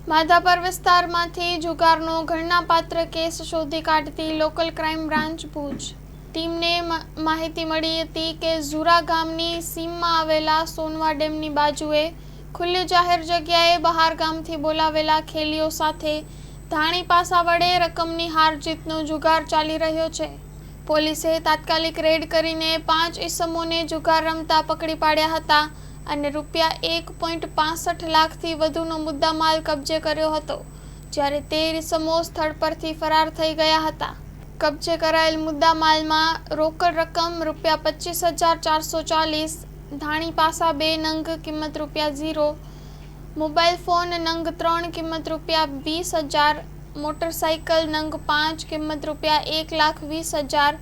માધાપર વિસ્તારમાંથી જુગારનો ઘટનાપાત્ર કેસ શોધી કાઢતી local crime branch Bhuj ટીમને માહિતી મળી હતી કે ઝુરા ગામની સીમમાં આવેલા સોનવા ડેમની બાજુએ ખુલ્લી જાહેર જગ્યાએ બહાર ગામથી બોલાવેલા ખેલીઓ સાથે ધાણી પાસા વડે રકમની હાર જીતનો જુગાર ચાલી રહ્યો છે. પોલીસે તાત્કાલિક રેડ કરીને 5 ઈસમોને જુગાર રમતા પકડી પાડ્યા હતા અને ₹1.65 લાખથી વધુનો મુદ્દામાલ કબજે કર્યો હતો, જ્યારે 13 ઈસમો સ્થળ પરથી ફરાર થઈ ગયા હતા. કબજે કરાયેલ મુદ્દામાલમાં રોકડ રકમ ₹25,440, ધાણી પાસા 2 નંગ કિંમત ₹0, મોબાઈલ ફોન નંગ 3 કિંમત ₹20,000, મોટરસાઇકલ નંગ 5 કિંમત ₹1,20,000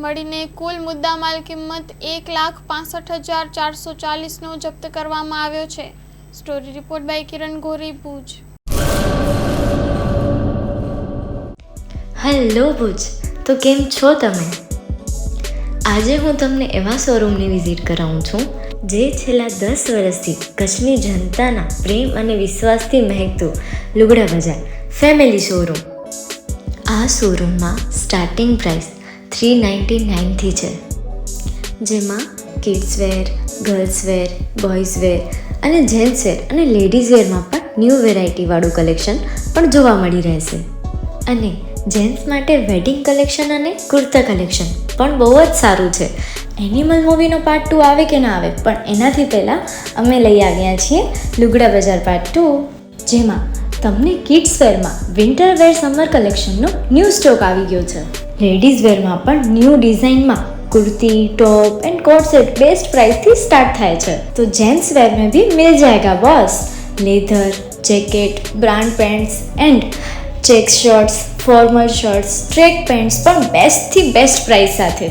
મળીને કુલ મુદ્દામાલ કિંમત ₹1,65,440નો જપ્ત કરવામાં આવ્યો છે. Story report by Kiran Gori, Bhuj. Hello Bhuj, તો કેમ છો તમે? આજે હું તમને એવા શોરૂમની વિઝિટ કરાવું છું જે છેલ્લા 10 વર્ષથી કચ્છની જનતાના પ્રેમ અને વિશ્વાસથી મહેકતું લુગડા બજાર ફેમિલી શોરૂમ. આ શોરૂમમાં સ્ટાર્ટિંગ પ્રાઇસ $399થી છે, જેમાં kids wear, girls wear, boys wear અને જેન્ટ્સ વેર અને લેડીઝ વેરમાં પણ ન્યૂ વેરાયટીવાળું કલેક્શન પણ જોવા મળી રહેશે. અને જેન્ટ્સ માટે વેડિંગ કલેક્શન અને કુર્તા કલેક્શન પણ બહુ જ સારું છે. એનિમલ મૂવીનો પાર્ટ 2 આવે કે ના આવે, પણ એનાથી પહેલાં અમે લઈ આવ્યા છીએ લુગડા બજાર પાર્ટ 2, જેમાં તમને કિડ્સ વેરમાં વિન્ટર વેર સમર કલેક્શનનો ન્યૂ સ્ટોક આવી ગયો છે. લેડીઝ વેરમાં પણ ન્યૂ ડિઝાઇનમાં kurti, top and coat set best price थी स्टार्ट थाय छे. तो जेंट्स वेर में भी मिल जाएगा boss. Leather, jacket, brand pants and check shirts, formal shirts, track pants पर बेस्ट थी बेस्ट प्राइस साथे.